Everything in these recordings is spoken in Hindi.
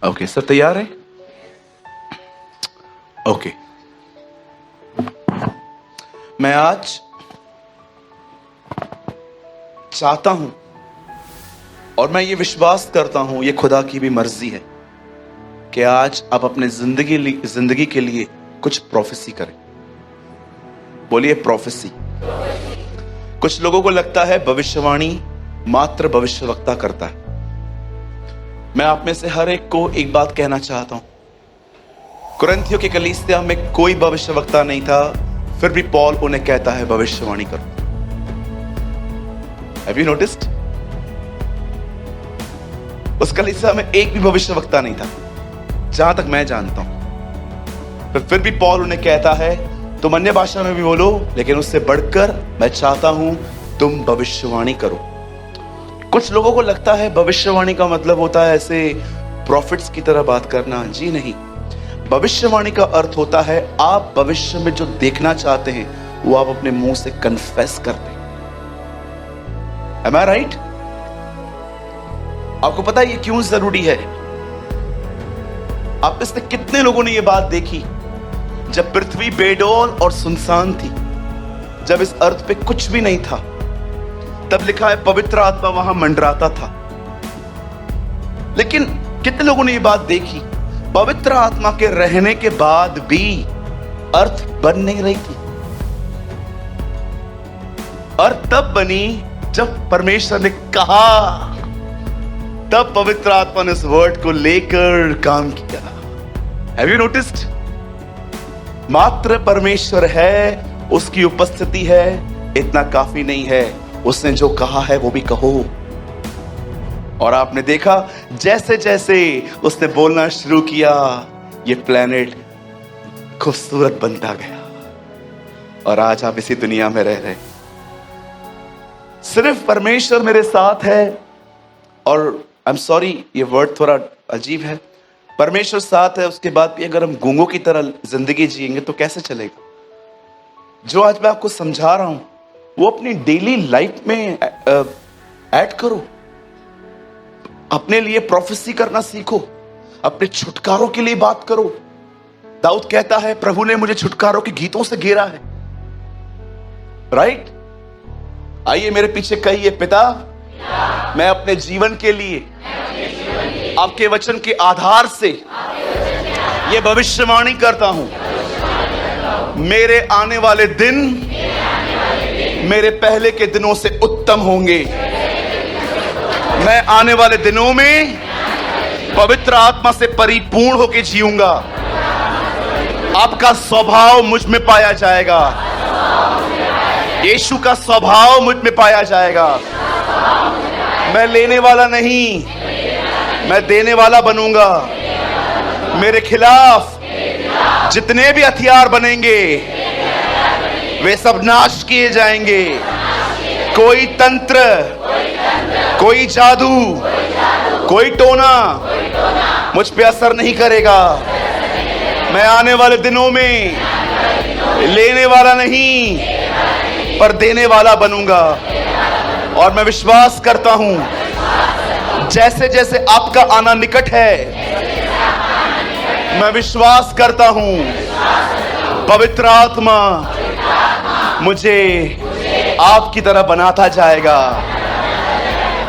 ओके सर, तैयार है? ओके। मैं आज चाहता हूं और मैं ये विश्वास करता हूं, ये खुदा की भी मर्जी है कि आज आप अपने जिंदगी के लिए कुछ प्रोफेसी करें। बोलिए प्रोफेसी। कुछ लोगों को लगता है भविष्यवाणी मात्र भविष्यवक्ता करता है। मैं आप में से हर एक को एक बात कहना चाहता हूं। कुरिन्थियों की कलीसिया में कोई भविष्यवक्ता नहीं था, फिर भी पौल उन्हें कहता है भविष्यवाणी करो। Have you noticed? उस कलीसिया में एक भी भविष्यवक्ता नहीं था जहां तक मैं जानता हूं, फिर भी पौल उन्हें कहता है तुम अन्य भाषा में भी बोलो, लेकिन उससे बढ़कर मैं चाहता हूं तुम भविष्यवाणी करो। कुछ लोगों को लगता है भविष्यवाणी का मतलब होता है ऐसे प्रॉफिट्स की तरह बात करना। जी नहीं, भविष्यवाणी का अर्थ होता है आप भविष्य में जो देखना चाहते हैं वो आप अपने मुंह से कन्फेस करते हैं। Am I right? आपको पता है ये क्यों जरूरी है? आप में से कितने लोगों ने ये बात देखी जब पृथ्वी बेडौल और सुनसान थी, जब इस अर्थ पे कुछ भी नहीं था, तब लिखा है पवित्र आत्मा वहां मंडराता था। लेकिन कितने लोगों ने ये बात देखी पवित्र आत्मा के रहने के बाद भी अर्थ बन नहीं रही थी। अर्थ तब बनी जब परमेश्वर ने कहा, तब पवित्र आत्मा ने उस वर्ड को लेकर काम किया। Have you noticed? मात्र परमेश्वर है, उसकी उपस्थिति है, इतना काफी नहीं है। उसने जो कहा है वो भी कहो। और आपने देखा जैसे जैसे उसने बोलना शुरू किया, ये प्लेनेट खूबसूरत बनता गया और आज आप इसी दुनिया में रह रहे। सिर्फ परमेश्वर मेरे साथ है, और आई एम सॉरी ये वर्ड थोड़ा अजीब है, परमेश्वर साथ है, उसके बाद भी अगर हम गूंगों की तरह जिंदगी जिएंगे तो कैसे चलेगा? जो आज मैं आपको समझा रहा हूं वो अपनी डेली लाइफ में ऐड करो। अपने लिए प्रोफेसी करना सीखो, अपने छुटकारों के लिए बात करो। दाऊद कहता है प्रभु ने मुझे छुटकारों के गीतों से घेरा है। राइट? आइए मेरे पीछे कहिए, पिता मैं अपने जीवन के लिए आपके वचन के आधार से ये भविष्यवाणी करता हूं, मेरे आने वाले दिन मेरे पहले के दिनों से उत्तम होंगे। मैं आने वाले दिनों में पवित्र आत्मा से परिपूर्ण होकर जीऊंगा। आपका स्वभाव मुझ में पाया जाएगा, यीशु का स्वभाव मुझ में पाया जाएगा। मैं लेने वाला नहीं, मैं देने वाला बनूंगा। मेरे खिलाफ जितने भी हथियार बनेंगे वे सब नाश किए जाएंगे। कोई तंत्र, कोई जादू, कोई टोना मुझ पे असर नहीं करेगा। मैं आने वाले दिनों में लेने वाला नहीं पर देने वाला बनूंगा। और मैं विश्वास करता हूं जैसे जैसे आपका आना निकट है, मैं विश्वास करता हूं पवित्र आत्मा मुझे आपकी तरह बनाता जाएगा।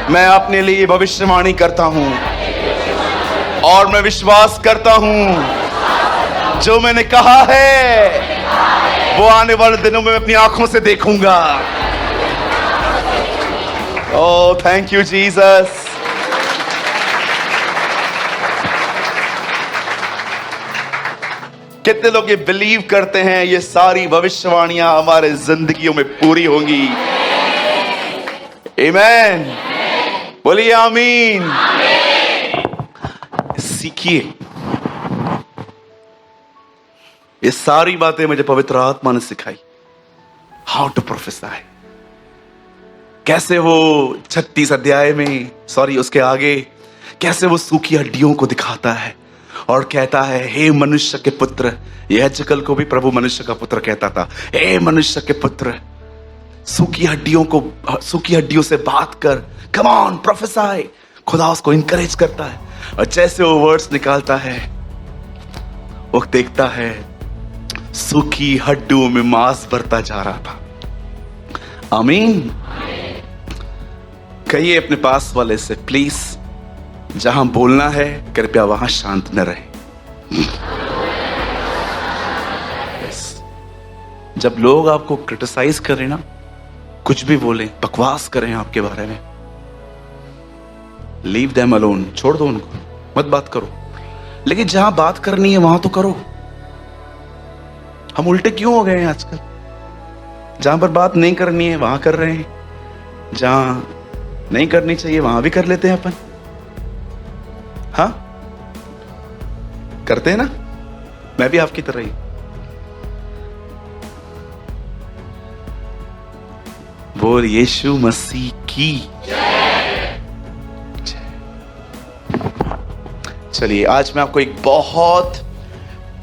मैं अपने लिए भविष्यवाणी करता हूं और मैं विश्वास करता हूं जो मैंने कहा है वो आने वाले दिनों में अपनी आंखों से देखूंगा। Oh thank you Jesus. कितने लोग ये बिलीव करते हैं ये सारी भविष्यवाणियां हमारे जिंदगियों में पूरी होंगी? आमीन। बोलिए आमीन। सीखिए, ये सारी बातें मुझे पवित्र आत्मा ने सिखाई। हाउ टू प्रोफेसाई, कैसे वो 36 अध्याय में, सॉरी उसके आगे, कैसे वो सूखी हड्डियों को दिखाता है और कहता है हे मनुष्य के पुत्र। याजकल को भी प्रभु मनुष्य का पुत्र कहता था। हे मनुष्य के पुत्र, सूखी हड्डियों से बात कर, कम ऑन प्रोफेसाई। खुदा उसको इंकरेज करता है। और जैसे वो वर्ड्स निकालता है, वो देखता है सूखी हड्डियों में मांस भरता जा रहा था। आमीन। कहिए अपने पास वाले से, प्लीज जहां बोलना है कृपया वहां शांत न रहे। जब लोग आपको क्रिटिसाइज करें ना, कुछ भी बोलें, बकवास करें आपके बारे में, लीव देम अलोन, छोड़ दो उनको, मत बात करो। लेकिन जहां बात करनी है वहां तो करो। हम उल्टे क्यों हो गए हैं आजकल? जहां पर बात नहीं करनी है वहां कर रहे हैं, जहां नहीं करनी चाहिए वहां भी कर लेते हैं अपन। हाँ, करते हैं ना? मैं भी आपकी तरह ही। बोल यीशु मसीह की। चलिए, आज मैं आपको एक बहुत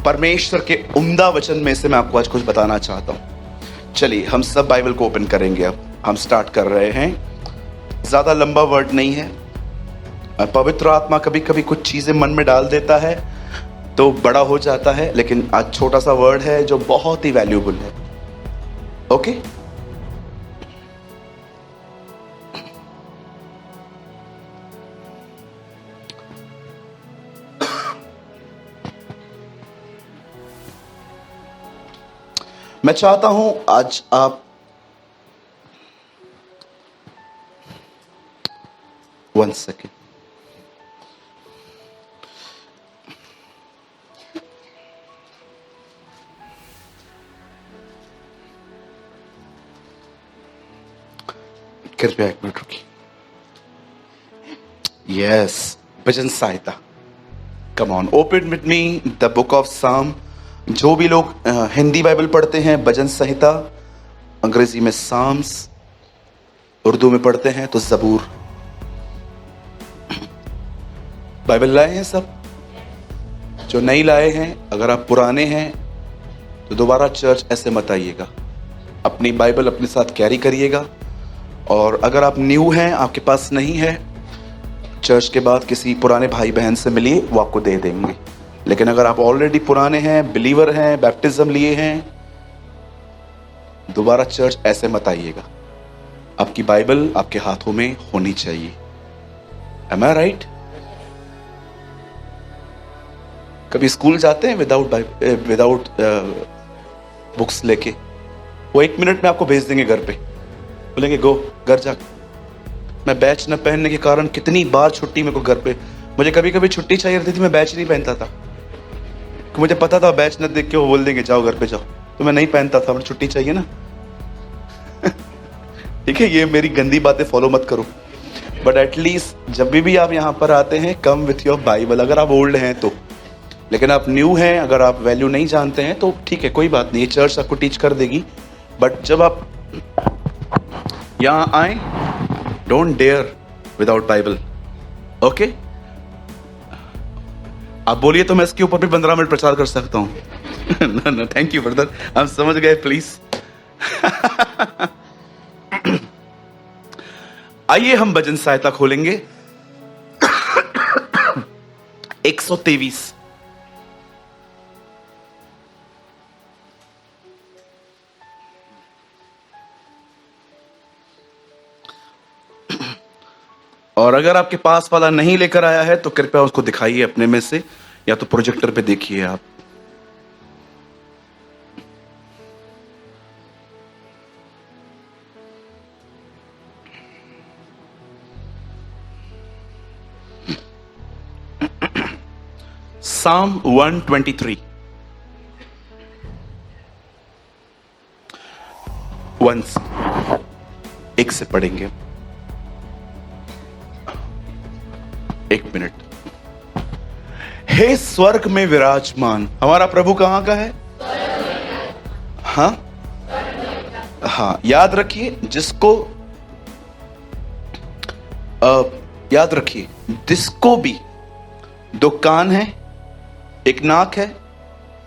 परमेश्वर के उम्दा वचन में से मैं आपको आज कुछ बताना चाहता हूं। चलिए हम सब बाइबल को ओपन करेंगे। अब हम स्टार्ट कर रहे हैं। ज्यादा लंबा वर्ड नहीं है। पवित्र आत्मा कभी कभी कुछ चीजें मन में डाल देता है तो बड़ा हो जाता है, लेकिन आज छोटा सा वर्ड है जो बहुत ही वैल्यूएबल है। ओके, मैं चाहता हूं आज आप 1 सेकेंड, कृपया 1 मिनट रुकिए। यस, भजन सहायता, come on, open with me the book of साम। जो भी लोग हिंदी बाइबल पढ़ते हैं भजन संहिता, अंग्रेजी में साम्स, उर्दू में पढ़ते हैं तो जबूर। बाइबल लाए हैं सब? जो नहीं लाए हैं, अगर आप पुराने हैं तो दोबारा चर्च ऐसे मत आइएगा, अपनी बाइबल अपने साथ कैरी करिएगा। और अगर आप न्यू हैं, आपके पास नहीं है, चर्च के बाद किसी पुराने भाई बहन से मिलिए, वो आपको दे देंगे। लेकिन अगर आप ऑलरेडी पुराने हैं, बिलीवर हैं, बैप्टिज्म लिए हैं, दोबारा चर्च ऐसे मत आइएगा। आपकी बाइबल आपके हाथों में होनी चाहिए। Am I right? कभी स्कूल जाते हैं विदाउट बुक्स लेके? वो 1 मिनट में आपको भेज देंगे घर पे, बोलेंगे गो घर जा। मैं बैच न पहनने के कारण कितनी बार छुट्टी मेरे को घर पे, मुझे कभी कभी छुट्टी चाहिए रहती थी, मैं बैच नहीं पहनता था। मुझे पता था बैच न देख के वो बोल देंगे जाओ घर पे जाओ, तो मैं नहीं पहनता था, मुझे छुट्टी चाहिए ना। ठीक है, ये मेरी गंदी बातें फॉलो मत करो, बट एटलीस्ट जब भी आप यहाँ पर आते हैं, कम विथ योर बाइबल। अगर आप ओल्ड हैं तो, लेकिन आप न्यू हैं, अगर आप वैल्यू नहीं जानते हैं तो ठीक है, कोई बात नहीं, ये चर्च आपको टीच कर देगी। बट जब आप यहाँ आए, don't dare without Bible. Okay, आप बोलिए तो मैं इसके ऊपर भी 15 मिनट प्रचार कर सकता हूं। नो थैंक यू ब्रदर, हम समझ गए, प्लीज। आइए हम भजन सहायता खोलेंगे। 123। और अगर आपके पास वाला नहीं लेकर आया है तो कृपया उसको दिखाइए अपने में से, या तो प्रोजेक्टर पे देखिए आप। Psalm 123 वंस 1 से पढ़ेंगे। 1 मिनट। हे स्वर्ग में विराजमान, हमारा प्रभु कहां का है? हाँ हाँ, याद रखिए, जिसको याद रखिए, जिसको भी 2 कान है, 1 नाक है,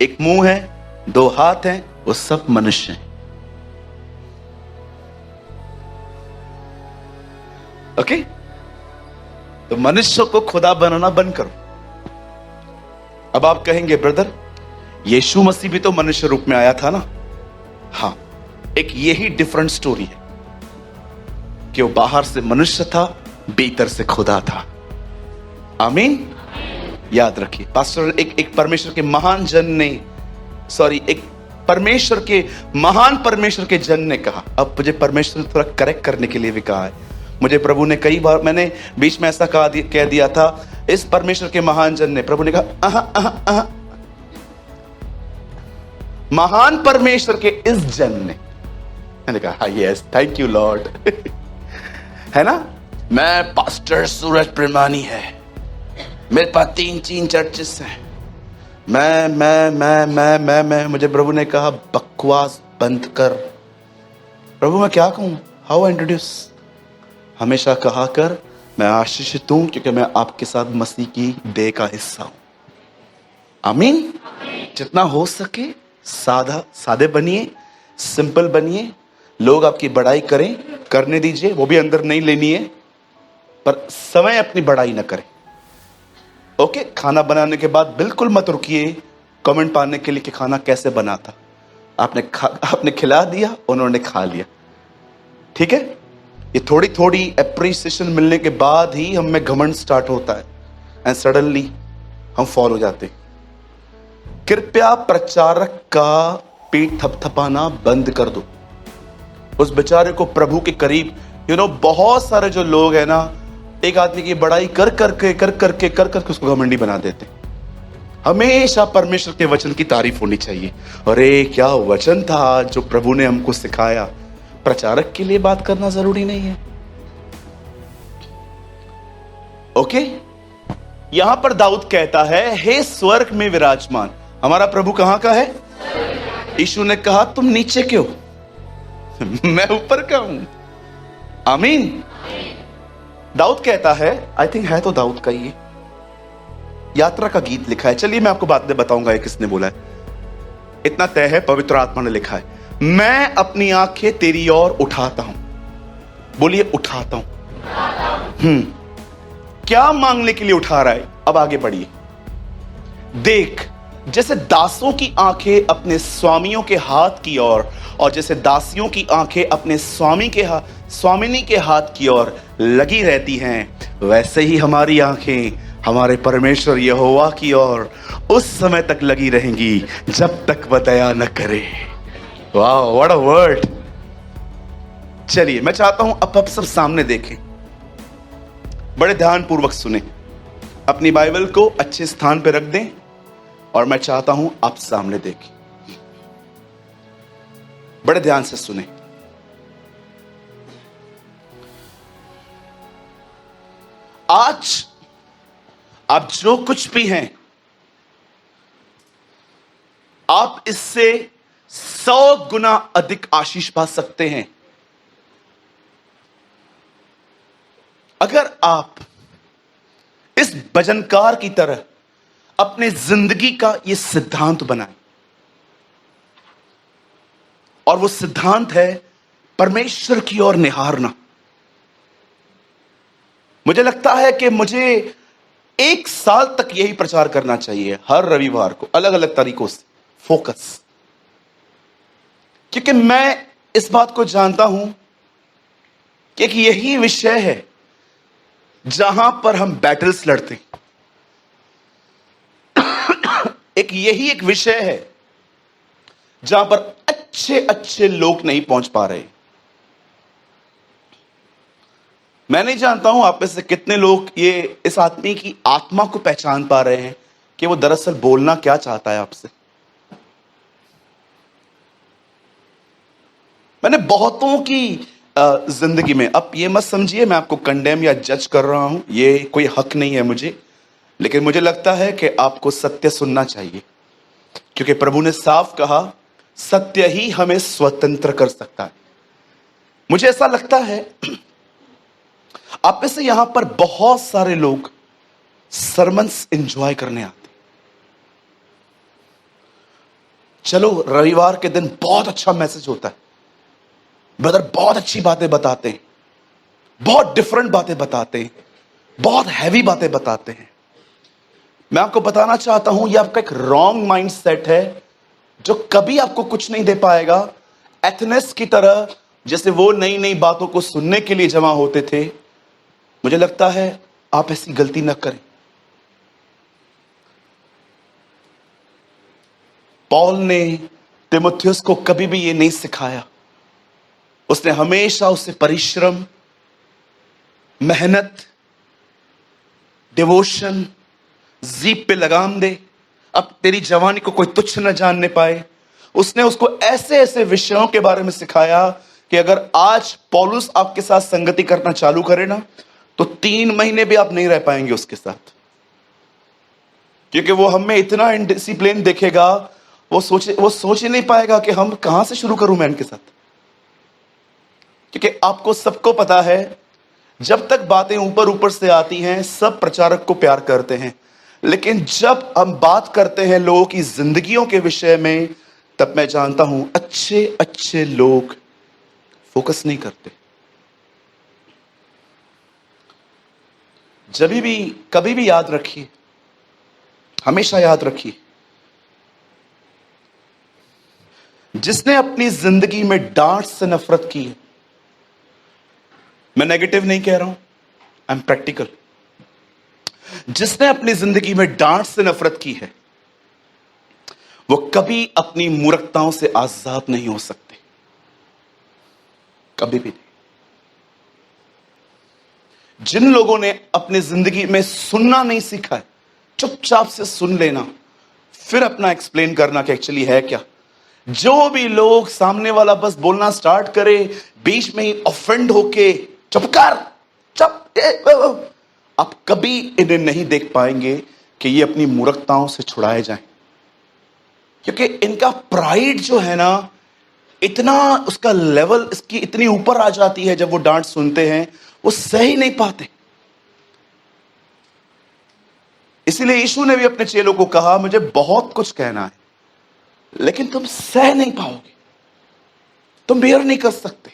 1 मुंह है, 2 हाथ हैं, वो सब मनुष्य हैं। ओके, तो मनुष्य को खुदा बनाना बंद करो। अब आप कहेंगे ब्रदर, यीशु मसीह भी तो मनुष्य रूप में आया था ना। हां, एक यही डिफरेंट स्टोरी है कि वो बाहर से मनुष्य था, भीतर से खुदा था। आमीन। याद रखिए पास्टर, एक परमेश्वर के महान जन ने, एक महान परमेश्वर के जन ने कहा। अब मुझे परमेश्वर ने थोड़ा करेक्ट करने के लिए भी कहा है। मुझे प्रभु ने कई बार, मैंने बीच में ऐसा कह दिया था, इस परमेश्वर के महान जन ने, प्रभु ने कहा महान परमेश्वर के इस जन ने। मैंने कहा यस, थैंक यू लॉर्ड। है ना। मैं पास्टर सूरज प्रेमानी है, मेरे पास 3 चर्चेस हैं। मैं मुझे प्रभु ने कहा बकवास बंद कर। प्रभु मैं क्या कहूं, हाउ आई इंट्रोड्यूस? हमेशा कहा कर मैं आशीषित हूं क्योंकि मैं आपके साथ मसीह की देह का हिस्सा हूं। आमीन। जितना हो सके सादे बनिए, सिंपल बनिए। लोग आपकी बड़ाई करें, करने दीजिए, वो भी अंदर नहीं लेनी है, पर समय अपनी बड़ाई ना करें। ओके। खाना बनाने के बाद बिल्कुल मत रुकिए कमेंट पाने के लिए कि खाना कैसे बना था। आपने खिला दिया, उन्होंने खा लिया, ठीक है। ये थोड़ी थोड़ी एप्रिसिएशन मिलने के बाद ही हम में घमंड स्टार्ट होता है एंड सडनली हम फॉल हो जाते हैं। कृपया प्रचारक का पीठ थपथपाना बंद कर दो। उस बेचारे को प्रभु के करीब, बहुत सारे जो लोग हैं ना, एक आदमी की बड़ाई कर करके उसको घमंडी बना देते। हमेशा परमेश्वर के वचन की तारीफ होनी चाहिए। अरे क्या वचन था जो प्रभु ने हमको सिखाया। प्रचारक के लिए बात करना जरूरी नहीं है। ओके। यहां पर दाऊद कहता है, हे स्वर्ग में विराजमान। हमारा प्रभु कहां का है? यीशु ने कहा तुम नीचे क्यों? मैं ऊपर का हूं। आमीन। दाऊद कहता है, आई थिंक है तो दाऊद का ही, यात्रा का गीत लिखा है। चलिए मैं आपको बाद में बताऊंगा किसने बोला है। इतना तय है, पवित्र आत्मा ने लिखा है, मैं अपनी आंखें तेरी ओर उठाता हूं। बोलिए उठाता हूं। क्या मांगने के लिए उठा रहा है? अब आगे बढ़िए। देख, जैसे दासों की आंखें अपने स्वामियों के हाथ की ओर और जैसे दासियों की आंखें अपने स्वामिनी के हाथ की ओर लगी रहती हैं, वैसे ही हमारी आंखें हमारे परमेश्वर यहोवा की ओर उस समय तक लगी रहेंगी जब तक वह दया न करे। वाह, व्हाट अ वर्ड। चलिए मैं चाहता हूं अब सब सामने देखें, बड़े ध्यान पूर्वक सुने, अपनी बाइबल को अच्छे स्थान पर रख दें और मैं चाहता हूं आप सामने देखें, बड़े ध्यान से सुने। आज आप जो कुछ भी हैं, आप इससे 100 गुना अधिक आशीष पा सकते हैं अगर आप इस भजनकार की तरह अपने जिंदगी का यह सिद्धांत बनाएं। और वो सिद्धांत है परमेश्वर की ओर निहारना। मुझे लगता है कि मुझे 1 साल तक यही प्रचार करना चाहिए, हर रविवार को अलग अलग तरीकों से फोकस, क्योंकि मैं इस बात को जानता हूं कि एक यही विषय है जहां पर हम बैटल्स लड़ते हैं। एक विषय है जहां पर अच्छे लोग नहीं पहुंच पा रहे। मैं नहीं जानता हूं आप में से कितने लोग इस आदमी की आत्मा को पहचान पा रहे हैं कि वो दरअसल बोलना क्या चाहता है आपसे। मैंने बहुतों की जिंदगी में, अब ये मत समझिए मैं आपको कंडेम या जज कर रहा हूं, ये कोई हक नहीं है मुझे, लेकिन मुझे लगता है कि आपको सत्य सुनना चाहिए, क्योंकि प्रभु ने साफ कहा सत्य ही हमें स्वतंत्र कर सकता है। मुझे ऐसा लगता है आप में से यहां पर बहुत सारे लोग सरमन्स एंजॉय करने आते। चलो रविवार के दिन बहुत अच्छा मैसेज होता है, ब्रदर बहुत अच्छी बातें बताते हैं, बहुत डिफरेंट बातें बताते हैं, बहुत हैवी बातें बताते हैं। मैं आपको बताना चाहता हूं, यह आपका एक रॉन्ग माइंड सेट है जो कभी आपको कुछ नहीं दे पाएगा। एथेनेस की तरह जैसे वो नई नई बातों को सुनने के लिए जमा होते थे, मुझे लगता है आप ऐसी गलती न करें। पौल ने तीमुथियुस को कभी भी ये नहीं सिखाया। उसने हमेशा उसे परिश्रम, मेहनत, डिवोशन, जीप पे लगाम दे, अब तेरी जवानी को कोई तुच्छ न जानने पाए। उसने उसको ऐसे ऐसे विषयों के बारे में सिखाया कि अगर आज पौलुस आपके साथ संगति करना चालू करे ना, तो 3 महीने भी आप नहीं रह पाएंगे उसके साथ, क्योंकि वो हमें इतना इनडिसिप्लिन देखेगा, वो सोच ही नहीं पाएगा कि हम कहां से शुरू करूं मैं इनके साथ। क्योंकि आपको सबको पता है, जब तक बातें ऊपर ऊपर से आती हैं सब प्रचारक को प्यार करते हैं, लेकिन जब हम बात करते हैं लोगों की जिंदगियों के विषय में, तब मैं जानता हूं अच्छे अच्छे लोग फोकस नहीं करते। जब भी कभी भी याद रखिए, हमेशा याद रखिए, जिसने अपनी जिंदगी में डांट से नफरत की है, मैं नेगेटिव नहीं कह रहा हूं, आई एम प्रैक्टिकल, जिसने अपनी जिंदगी में डांट से नफरत की है, वो कभी अपनी मूर्खताओं से आजाद नहीं हो सकते, कभी भी नहीं। जिन लोगों ने अपनी जिंदगी में सुनना नहीं सीखा है, चुपचाप से सुन लेना, फिर अपना एक्सप्लेन करना कि एक्चुअली है क्या। जो भी लोग सामने वाला बस बोलना स्टार्ट करे, बीच में ही ऑफेंड होके चुप कर, चुप, आप कभी इन्हें नहीं देख पाएंगे कि ये अपनी मूर्खताओं से छुड़ाए जाएं, क्योंकि इनका प्राइड जो है ना, इतना उसका लेवल इसकी इतनी ऊपर आ जाती है, जब वो डांट सुनते हैं वो सह ही नहीं पाते। इसीलिए यीशु ने भी अपने चेलों को कहा, मुझे बहुत कुछ कहना है, लेकिन तुम सह नहीं पाओगे, तुम बेयर नहीं कर सकते।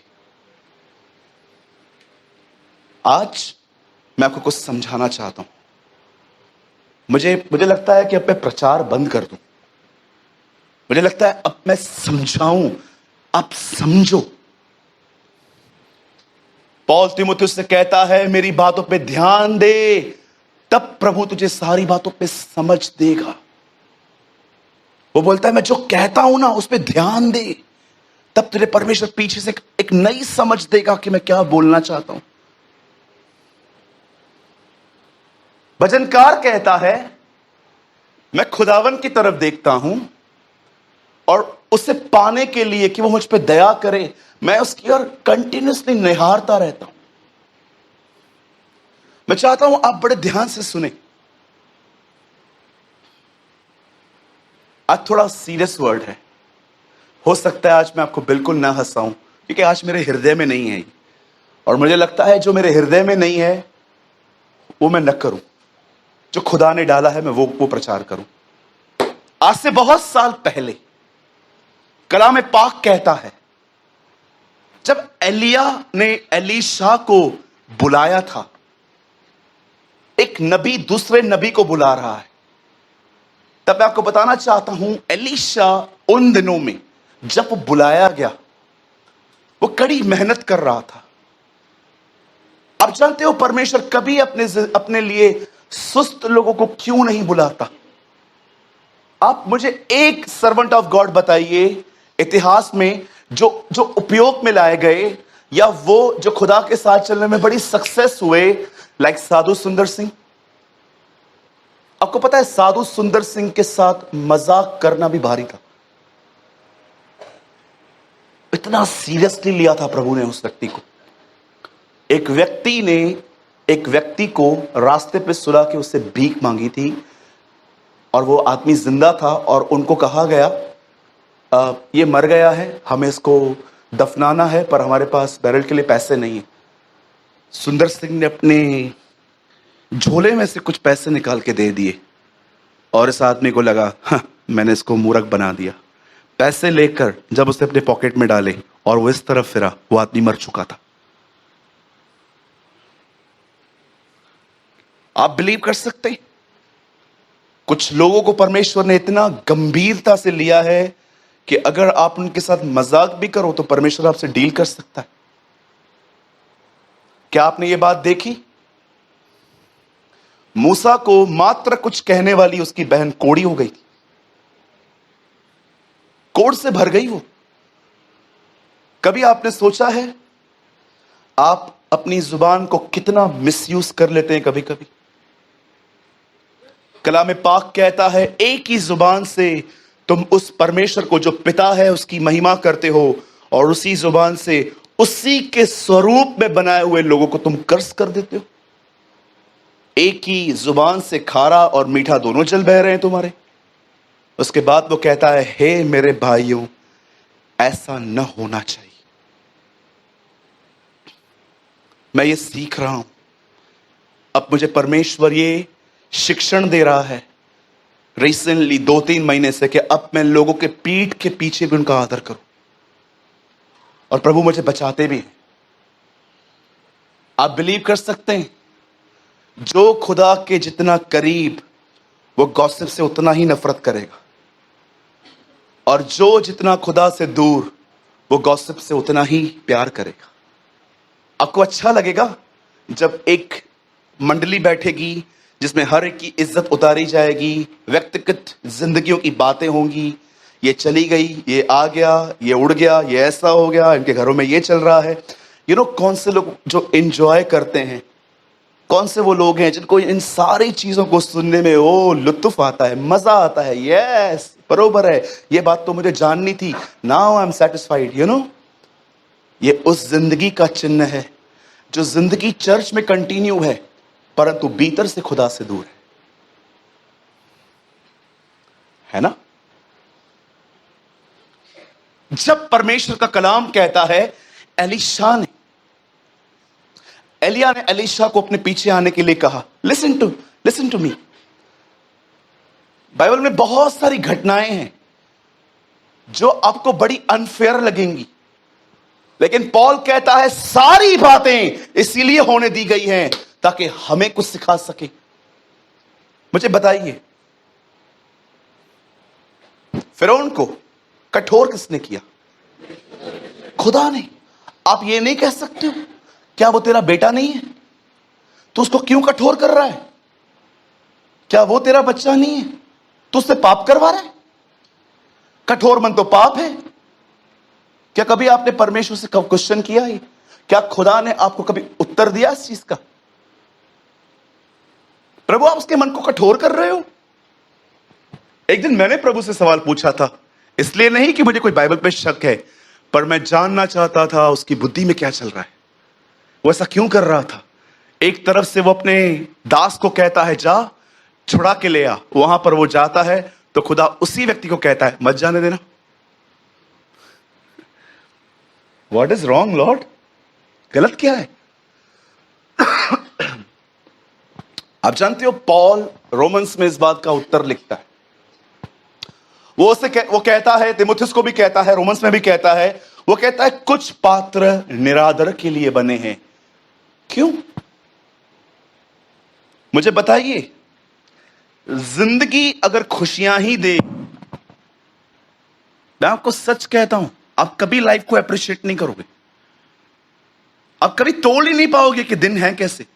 आज मैं आपको कुछ समझाना चाहता हूं। मुझे लगता है कि अब मैं प्रचार बंद कर दूं, मुझे लगता है अब मैं समझाऊं, आप समझो। पौल तीमुथियुस से कहता है, मेरी बातों पे ध्यान दे, तब प्रभु तुझे सारी बातों पे समझ देगा। वो बोलता है, मैं जो कहता हूं ना उस पे ध्यान दे, तब तुझे परमेश्वर पीछे से एक नई समझ देगा कि मैं क्या बोलना चाहता हूं। भजनकार कहता है, मैं खुदावन की तरफ देखता हूं और उसे पाने के लिए कि वो मुझ पे दया करे, मैं उसकी ओर कंटिन्यूसली निहारता रहता हूं। मैं चाहता हूं आप बड़े ध्यान से सुने। आज थोड़ा सीरियस वर्ड है, हो सकता है आज मैं आपको बिल्कुल ना हंसाऊं, क्योंकि आज मेरे हृदय में नहीं है, और मुझे लगता है जो मेरे हृदय में नहीं है वो मैं न करूं, जो खुदा ने डाला है मैं वो प्रचार करूं। आज से बहुत साल पहले कलाम पाक कहता है, जब एलिया ने एलीशा को बुलाया था, एक नबी दूसरे नबी को बुला रहा है, तब मैं आपको बताना चाहता हूं, एलीशा उन दिनों में जब वो बुलाया गया, वो कड़ी मेहनत कर रहा था। आप जानते हो परमेश्वर कभी अपने लिए सुस्त लोगों को क्यों नहीं बुलाता? आप मुझे एक सर्वेंट ऑफ गॉड बताइए इतिहास में जो उपयोग में लाए गए, या वो जो खुदा के साथ चलने में बड़ी सक्सेस हुए, लाइक साधु सुंदर सिंह। आपको पता है साधु सुंदर सिंह के साथ मजाक करना भी भारी था, इतना सीरियसली लिया था प्रभु ने उस व्यक्ति को। एक व्यक्ति ने एक व्यक्ति को रास्ते पे सुला के उससे भीख मांगी थी, और वो आदमी जिंदा था, और उनको कहा गया ये मर गया है, हमें इसको दफनाना है, पर हमारे पास बैरल के लिए पैसे नहीं है। सुंदर सिंह ने अपने झोले में से कुछ पैसे निकाल के दे दिए, और इस आदमी को लगा मैंने इसको मूर्ख बना दिया। पैसे लेकर जब उसे अपने पॉकेट में डाले और वो इस तरफ फिरा, वो आदमी मर चुका था। आप बिलीव कर सकते हैं? कुछ लोगों को परमेश्वर ने इतना गंभीरता से लिया है कि अगर आप उनके साथ मजाक भी करो तो परमेश्वर आपसे डील कर सकता है। क्या आपने ये बात देखी? मूसा को मात्र कुछ कहने वाली उसकी बहन कोड़ी हो गई थी, कोड़ से भर गई वो। कभी आपने सोचा है आप अपनी जुबान को कितना मिसयूज कर लेते हैं? कभी कभी कलाम पाक कहता है एक ही जुबान से तुम उस परमेश्वर को जो पिता है उसकी महिमा करते हो, और उसी जुबान से उसी के स्वरूप में बनाए हुए लोगों को तुम कर्ज कर देते हो। एक ही जुबान से खारा और मीठा दोनों जल बह रहे हैं तुम्हारे। उसके बाद वो कहता है हे मेरे भाइयों, ऐसा न होना चाहिए। मैं ये सीख रहा हूं, अब मुझे परमेश्वर ये शिक्षण दे रहा है रिसेंटली 2-3 महीने से कि अब मैं लोगों के पीठ के पीछे भी उनका आदर करूं, और प्रभु मुझे बचाते भी हैं। आप बिलीव कर सकते हैं, जो खुदा के जितना करीब वो गॉसिप से उतना ही नफरत करेगा, और जो जितना खुदा से दूर वो गॉसिप से उतना ही प्यार करेगा। आपको अच्छा लगेगा जब एक मंडली बैठेगी जिसमें हर एक की इज्जत उतारी जाएगी, व्यक्तिगत जिंदगियों की बातें होंगी, ये चली गई, ये आ गया, ये उड़ गया, ये ऐसा हो गया, इनके घरों में ये चल रहा है। कौन से लोग जो एंजॉय करते हैं, कौन से वो लोग हैं जिनको इन सारी चीजों को सुनने में ओ लुत्फ आता है, मजा आता है। यस, बरोबर है, ये बात तो मुझे जाननी थी, नाउ आई एम सेटिस्फाइड। ये उस जिंदगी का चिन्ह है जो जिंदगी चर्च में कंटिन्यू है परंतु भीतर से खुदा से दूर है ना? जब परमेश्वर का कलाम कहता है एलिशा ने एलीशा को अपने पीछे आने के लिए कहा, लिसन टू मी। बाइबल में बहुत सारी घटनाएं हैं जो आपको बड़ी अनफेयर लगेंगी, लेकिन पॉल कहता है सारी बातें इसीलिए होने दी गई हैं ताकि हमें कुछ सिखा सके। मुझे बताइए, फिरौन को कठोर किसने किया? खुदा ने। आप ये नहीं कह सकते हो क्या वो तेरा बेटा नहीं है, तो उसको क्यों कठोर कर रहा है? क्या वो तेरा बच्चा नहीं है, तो उससे पाप करवा रहा है? कठोर मन तो पाप है। क्या कभी आपने परमेश्वर से कब क्वेश्चन किया है? क्या खुदा ने आपको कभी उत्तर दिया इस चीज का? प्रभु आप उसके मन को कठोर कर रहे हो। एक दिन मैंने प्रभु से सवाल पूछा था, इसलिए नहीं कि मुझे कोई बाइबल पे शक है, पर मैं जानना चाहता था उसकी बुद्धि में क्या चल रहा है, वो ऐसा क्यों कर रहा था। एक तरफ से वो अपने दास को कहता है जा छुड़ा के ले आ, वहां पर वो जाता है तो खुदा उसी व्यक्ति को कहता है मत जाने देना। What is wrong Lord? गलत क्या है? आप जानते हो पॉल रोमन्स में इस बात का उत्तर लिखता है। वो कहता है, तिमुथियुस को भी कहता है, रोमन्स में भी कहता है, वो कहता है कुछ पात्र निरादर के लिए बने हैं। क्यों? मुझे बताइए, जिंदगी अगर खुशियां ही दे, मैं आपको सच कहता हूं, आप कभी लाइफ को अप्रिशिएट नहीं करोगे, आप कभी तोड़ ही नहीं पाओगे कि दिन है कैसे।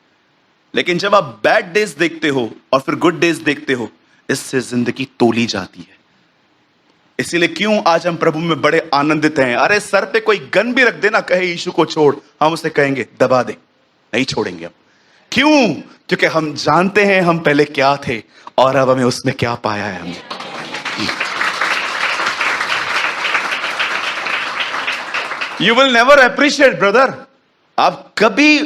लेकिन जब आप बैड डेज देखते हो और फिर गुड डेज देखते हो, इससे जिंदगी तोली जाती है। इसीलिए क्यों आज हम प्रभु में बड़े आनंदित हैं। अरे सर पे कोई गन भी रख देना, कहे यीशु को छोड़, हम उसे कहेंगे दबा दे, नहीं छोड़ेंगे हम। क्यों? क्योंकि हम जानते हैं हम पहले क्या थे और अब हमें उसमें क्या पाया है हमने। You will never appreciate brother. आप कभी,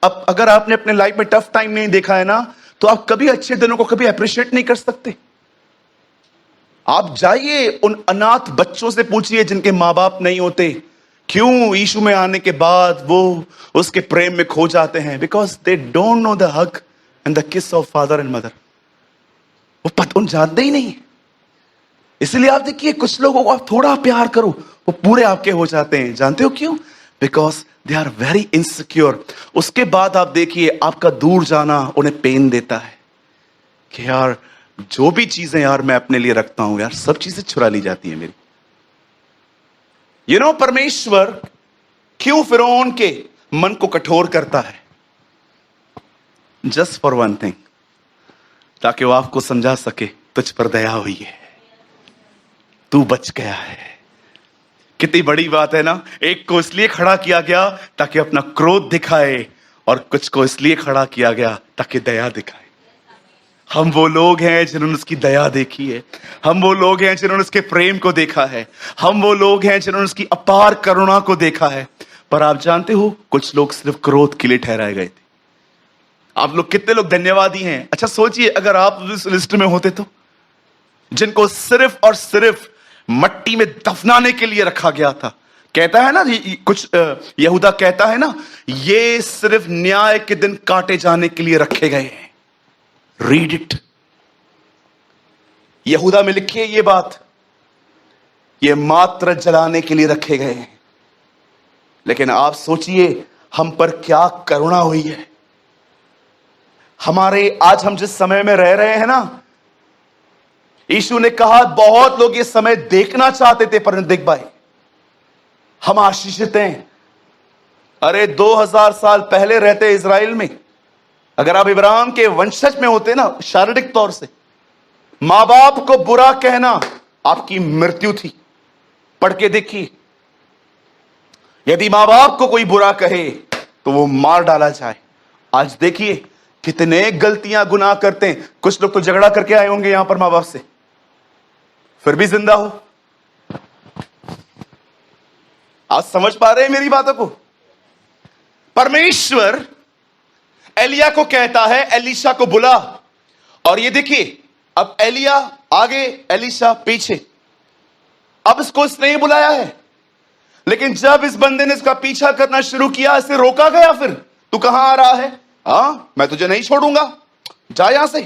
अब अगर आपने अपने लाइफ में टफ टाइम नहीं देखा है ना, तो आप कभी अच्छे दिनों को कभी अप्रिशिएट नहीं कर सकते। आप जाइए उन अनाथ बच्चों से पूछिए जिनके मां बाप नहीं होते, क्यों यीशु में आने के बाद वो उसके प्रेम में खो जाते हैं? Because they don't know the hug and the किस ऑफ फादर एंड मदर। वो जानते ही नहीं। इसलिए आप देखिए, कुछ लोगों को आप थोड़ा प्यार करो वो पूरे आपके हो जाते हैं। जानते हो क्यों? Because they are very insecure. उसके बाद आप देखिए आपका दूर जाना उन्हें पेन देता है कि यार जो भी चीजें यार मैं अपने लिए रखता हूं यार सब चीजें चुरा ली जाती हैं मेरी। परमेश्वर क्यों फिरौन के मन को कठोर करता है? जस्ट फॉर वन थिंग, ताकि वो आपको समझा सके तुझ पर दया हुई है, तू बच गया है। कितनी बड़ी बात है ना। एक को इसलिए खड़ा किया गया ताकि अपना क्रोध दिखाए, और कुछ को इसलिए खड़ा किया गया ताकि दया दिखाए। हम वो लोग हैं जिन्होंने उसकी दया देखी है, हम वो लोग हैं जिन्होंने उसके प्रेम को देखा है, हम वो लोग हैं जिन्होंने उसकी अपार करुणा को देखा है। पर आप जानते हो कुछ लोग सिर्फ क्रोध के लिए ठहराए गए थे। आप लोग कितने लोग धन्यवादी हैं? अच्छा सोचिए अगर आप इस लिस्ट में होते तो, जिनको सिर्फ और सिर्फ मट्टी में दफनाने के लिए रखा गया था। कहता है ना कुछ यहूदा कहता है ना, ये सिर्फ न्याय के दिन काटे जाने के लिए रखे गए हैं। रीड इट, यहूदा में लिखी है ये बात, ये मात्र जलाने के लिए रखे गए हैं। लेकिन आप सोचिए हम पर क्या करुणा हुई है। हमारे आज हम जिस समय में रह रहे हैं ना, यीशु ने कहा बहुत लोग ये समय देखना चाहते थे पर नहीं देख पाए। हम आशीषित हैं। अरे 2000 साल पहले रहते इजराइल में, अगर आप इब्राहिम के वंशज में होते ना, शारीरिक तौर से मां बाप को बुरा कहना आपकी मृत्यु थी। पढ़ के देखिए, यदि मां बाप को कोई बुरा कहे तो वो मार डाला जाए। आज देखिए कितने गलतियां गुनाह करते हैं। कुछ लोग तो झगड़ा करके आए होंगे यहां पर मां बाप से, फिर भी जिंदा हो। आज समझ पा रहे हैं मेरी बातों को? परमेश्वर एलिया को कहता है एलीशा को बुला, और ये देखिए अब एलिया आगे एलीशा पीछे। अब इसको इसने ही बुलाया है, लेकिन जब इस बंदे ने इसका पीछा करना शुरू किया, इसे रोका गया। फिर तू कहां आ रहा है? मैं तुझे नहीं छोड़ूंगा, जा यहां से।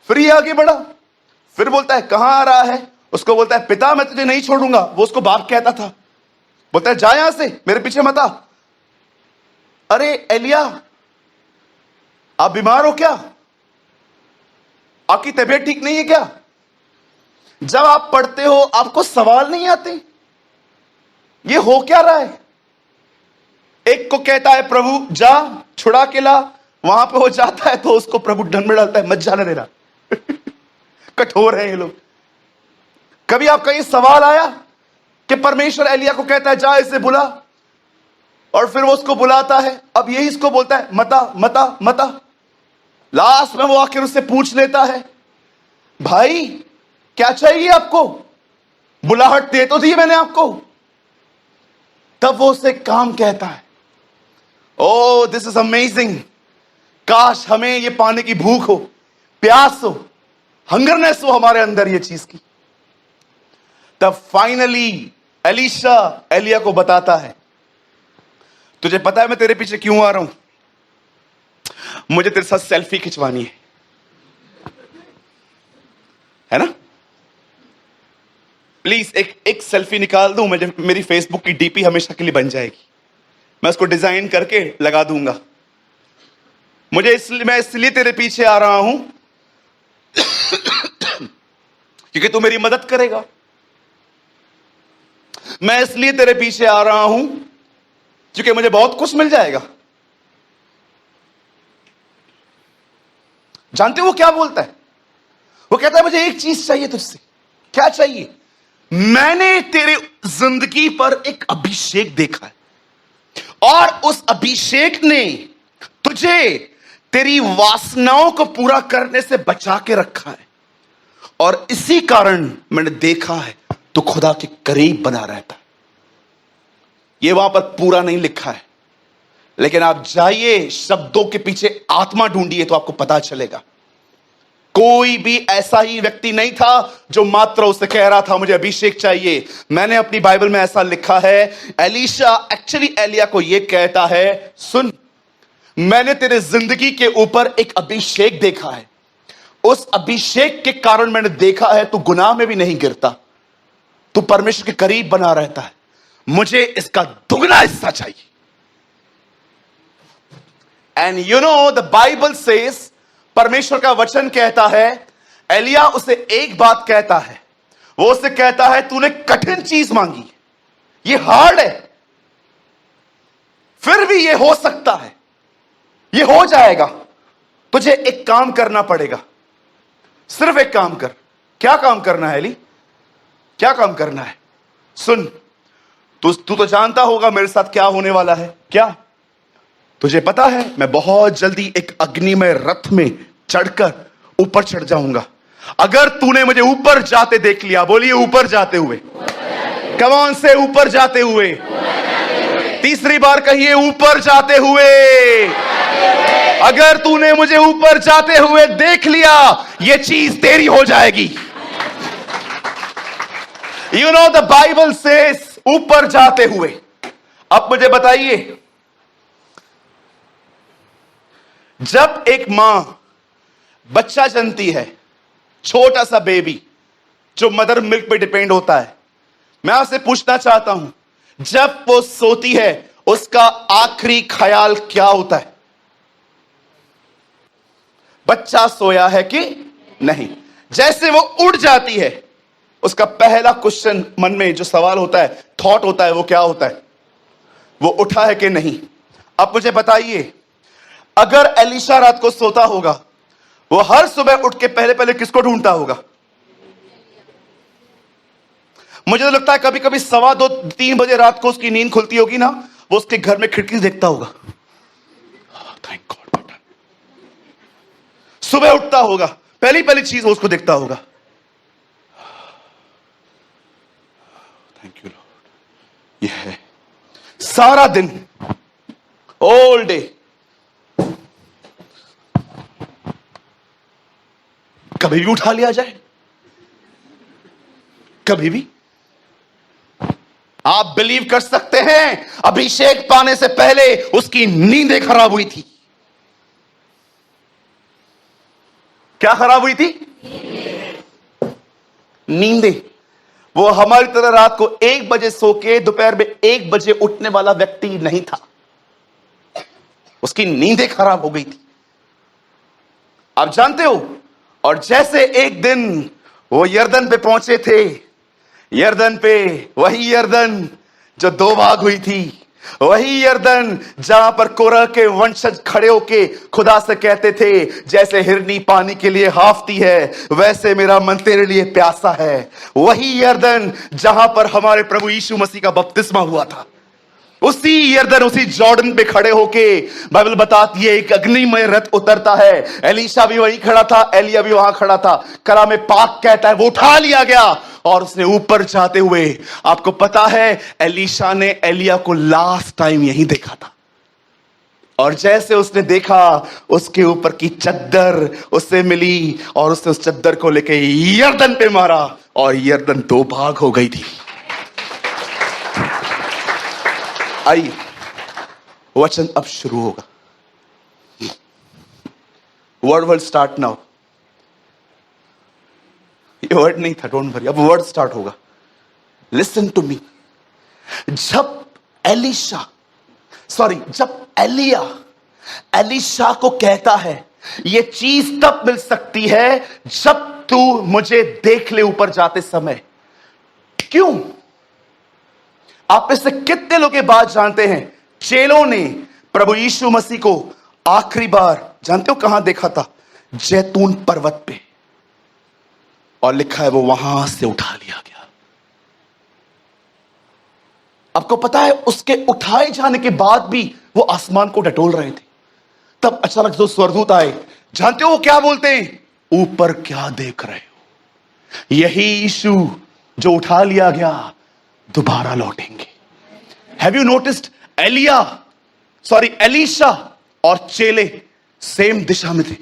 फिर ये आगे बढ़ा, फिर बोलता है कहां आ रहा है? उसको बोलता है पिता मैं तुझे नहीं छोड़ूंगा। वो उसको बाप कहता था। बोलता है जा यहां से, मेरे पीछे मत आ। अरे एलिया आप बीमार हो क्या? आपकी तबीयत ठीक नहीं है क्या? जब आप पढ़ते हो आपको सवाल नहीं आते ये हो क्या रहा है? एक को कहता है प्रभु जा छुड़ा के ला, वहां पे हो जाता है तो उसको प्रभु ढंग में डालता है मत जाने देना। कठोर है ये लोग। कभी आपका ये सवाल आया कि परमेश्वर एलिया को कहता है जा इसे बुला, और फिर वो उसको बुलाता है। अब यही इसको बोलता है मता मता मता। लास्ट में वो आखिर उससे पूछ लेता है भाई क्या चाहिए आपको? बुलाहट दे तो दी मैंने आपको। तब वो उसे काम कहता है। ओ दिस इज अमेजिंग। काश हमें ये पाने की भूख हो, प्यास हो, हंगरनेस हो हमारे अंदर ये चीज की। तब फाइनली एलीशा एलिया को बताता है तुझे पता है मैं तेरे पीछे क्यों आ रहा हूं? मुझे तेरे साथ सेल्फी खिंचवानी है ना? प्लीज एक सेल्फी निकाल दूं, मुझे मेरी फेसबुक की डीपी हमेशा के लिए बन जाएगी। मैं उसको डिजाइन करके लगा दूंगा। मैं इसलिए तेरे पीछे आ रहा हूं क्योंकि तू मेरी मदद करेगा। मैं इसलिए तेरे पीछे आ रहा हूं क्योंकि मुझे बहुत कुछ मिल जाएगा। जानते हो वो क्या बोलता है? वो कहता है मुझे एक चीज चाहिए तुझसे। क्या चाहिए? मैंने तेरे जिंदगी पर एक अभिषेक देखा है, और उस अभिषेक ने तुझे तेरी वासनाओं को पूरा करने से बचा के रखा है, और इसी कारण मैंने देखा है तो खुदा के करीब बना रहता है। ये वहां पर पूरा नहीं लिखा है, लेकिन आप जाइए शब्दों के पीछे आत्मा ढूंढिए तो आपको पता चलेगा। कोई भी ऐसा ही व्यक्ति नहीं था जो मात्र उसे कह रहा था मुझे अभिषेक चाहिए। मैंने अपनी बाइबल में ऐसा लिखा है, एलीशा एक्चुअली एलिया को यह कहता है सुन, मैंने तेरे जिंदगी के ऊपर एक अभिषेक देखा है। उस अभिषेक के कारण मैंने देखा है तू गुनाह में भी नहीं गिरता, तू परमेश्वर के करीब बना रहता है। मुझे इसका दुगना हिस्सा चाहिए। And you know the Bible says, परमेश्वर का वचन कहता है, एलिया उसे एक बात कहता है, वो उसे कहता है तूने कठिन चीज मांगी, ये हार्ड है, फिर भी ये हो सकता है, ये हो जाएगा, तुझे एक काम करना पड़ेगा, सिर्फ एक काम कर। क्या काम करना है एली? क्या काम करना है? सुन, तू तो जानता होगा मेरे साथ क्या होने वाला है। क्या तुझे पता है? मैं बहुत जल्दी एक अग्निमय रथ में चढ़कर ऊपर चढ़ जाऊंगा। अगर तूने मुझे ऊपर जाते देख लिया, बोलिए ऊपर जाते हुए, कौन से ऊपर जाते हुए? तीसरी बार कहिए ऊपर जाते हुए। अगर तूने मुझे ऊपर जाते हुए देख लिया, यह चीज तेरी हो जाएगी। You know the Bible says ऊपर जाते हुए। अब मुझे बताइए, जब एक मां बच्चा जनती है, छोटा सा बेबी जो मदर मिल्क पे डिपेंड होता है, मैं आपसे पूछना चाहता हूं, जब वो सोती है उसका आखिरी ख्याल क्या होता है? बच्चा सोया है कि नहीं। जैसे वो उठ जाती है, उसका पहला क्वेश्चन मन में जो सवाल होता है, थॉट होता है, वो क्या होता है? वो उठा है कि नहीं। अब मुझे बताइए, अगर एलीशा रात को सोता होगा, वो हर सुबह उठ के पहले पहले किसको ढूंढता होगा? मुझे तो लगता है कभी कभी 2:15-3 बजे रात को उसकी नींद खुलती होगी ना, वो उसके घर में खिड़की से देखता होगा। थैंक गॉड बेटा। सुबह उठता होगा, पहली पहली चीज वो उसको देखता होगा। Thank you Lord. यह है सारा दिन, ऑल डे। कभी भी उठा लिया जाए, कभी भी। आप बिलीव कर सकते हैं, अभिषेक पाने से पहले उसकी नींदें खराब हुई थी। क्या खराब हुई थी? नींदें। वो हमारी तरह रात को 1 बजे सो के दोपहर में 1 बजे उठने वाला व्यक्ति नहीं था। उसकी नींदें खराब हो गई थी, आप जानते हो। और जैसे एक दिन वो यरदन पे पहुंचे थे, यरदन पे, वही यरदन जो 2 भाग हुई थी, वही यरदन जहां पर कोरह के वंशज खड़े होके खुदा से कहते थे, जैसे हिरनी पानी के लिए हाफती है, वैसे मेरा मन तेरे लिए प्यासा है। वही यरदन जहां पर हमारे प्रभु यीशु मसीह का बपतिस्मा हुआ था, उसी यरदन, उसी जॉर्डन पे खड़े होके बाइबल बताती है एक अग्निमय रथ उतरता है। एलीशा भी वहीं खड़ा था, एलिया भी वहां खड़ा था। कलाम पाक कहता है वो उठा लिया गया और उसने ऊपर जाते हुए, आपको पता है एलीशा ने एलिया को लास्ट टाइम यहीं देखा था। और जैसे उसने देखा, उसके ऊपर की चद्दर उससे मिली और उसने उस चद्दर को लेके यरदन पे मारा और यरदन 2 भाग हो गई थी। आइए, वचन अब शुरू होगा। Word will start now. ये वर्ड नहीं था, डोंट वरी, अब वर्ड स्टार्ट होगा। Listen to me. जब एलिया एलीशा को कहता है ये चीज तब मिल सकती है जब तू मुझे देख ले ऊपर जाते समय। क्यों? आप में से कितने लोग ये बात जानते हैं, चेलों ने प्रभु यीशु मसीह को आखिरी बार जानते हो कहां देखा था? जैतून पर्वत पे। और लिखा है वो वहां से उठा लिया गया। आपको पता है उसके उठाए जाने के बाद भी वो आसमान को टटोल रहे थे। तब अचानक जो स्वर्गदूत आए, जानते हो वो क्या बोलते हैं? ऊपर क्या देख रहे हो? यही यीशु जो उठा लिया गया दोबारा लौटेंगे। Have you noticed? एलीशा और चेले सेम दिशा में थे।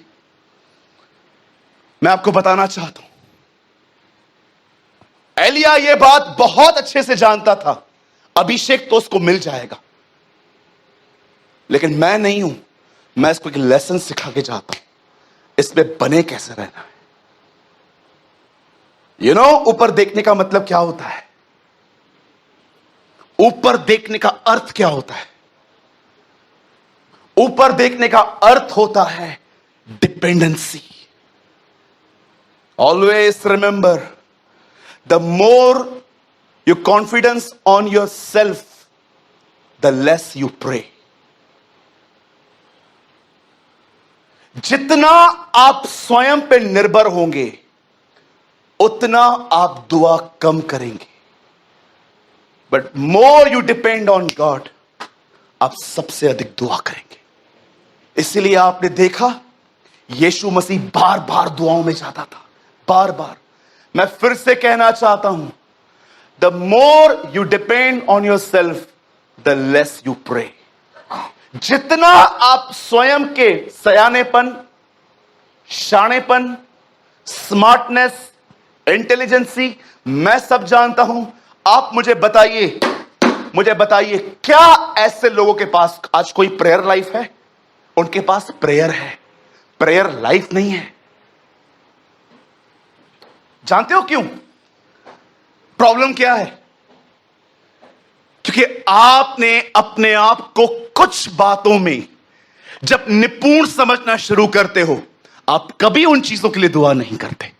मैं आपको बताना चाहता हूं, एलिया यह बात बहुत अच्छे से जानता था, अभिषेक तो उसको मिल जाएगा, लेकिन मैं नहीं हूं। मैं इसको एक लेसन सिखा के जाता हूं, इसमें बने कैसे रहना है। ऊपर देखने का मतलब क्या होता है? ऊपर देखने का अर्थ क्या होता है? ऊपर देखने का अर्थ होता है dependency. Always remember, the more you confidence on yourself, the less you pray. जितना आप स्वयं पे निर्भर होंगे उतना आप दुआ कम करेंगे। But more you depend on God, आप सबसे अधिक दुआ करेंगे। इसलिए आपने देखा यीशु मसीह बार बार दुआओं में जाता था, बार बार। मैं फिर से कहना चाहता हूं, the more you depend on yourself, the less you pray. जितना आप स्वयं के सयानेपन, शानेपन, स्मार्टनेस, इंटेलिजेंसी, मैं सब जानता हूं। आप मुझे बताइए क्या ऐसे लोगों के पास आज कोई प्रेयर लाइफ है? उनके पास प्रेयर है, प्रेयर लाइफ नहीं है। जानते हो क्यों? प्रॉब्लम क्या है? क्योंकि आपने अपने आप को कुछ बातों में जब निपुण समझना शुरू करते हो, आप कभी उन चीजों के लिए दुआ नहीं करते।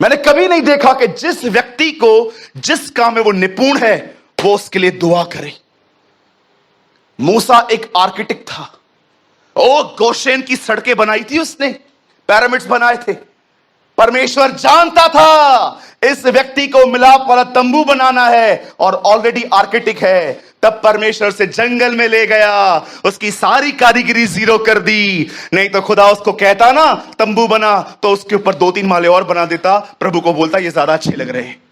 मैंने कभी नहीं देखा कि जिस व्यक्ति को जिस काम में वो निपुण है वो उसके लिए दुआ करे। मूसा एक आर्किटेक्ट था, ओ गोशेन की सड़कें बनाई थी उसने, पिरामिड्स बनाए थे। परमेश्वर जानता था इस व्यक्ति को मिलाप वाला तंबू बनाना है और ऑलरेडी आर्किटेक्ट है। तब परमेश्वर से जंगल में ले गया, उसकी सारी कारीगरी जीरो कर दी। नहीं तो खुदा उसको कहता ना तंबू बना, तो उसके ऊपर 2-3 माले और बना देता। प्रभु को बोलता ये ज्यादा अच्छे लग रहे हैं।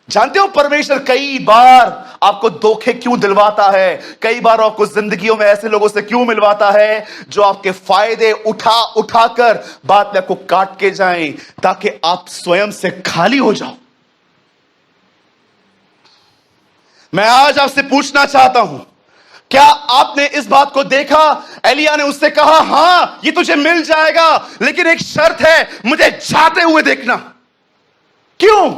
जानते हो परमेश्वर कई बार आपको धोखे क्यों दिलवाता है? कई बार आपको जिंदगियों में ऐसे लोगों से क्यों मिलवाता है जो आपके फायदे उठाकर बाद में आपको काट के जाएं, ताकि आप स्वयं से खाली हो जाओ। मैं आज आपसे पूछना चाहता हूं, क्या आपने इस बात को देखा? एलिया ने उससे कहा हां ये तुझे मिल जाएगा, लेकिन एक शर्त है, मुझे जाते हुए देखना। क्यों?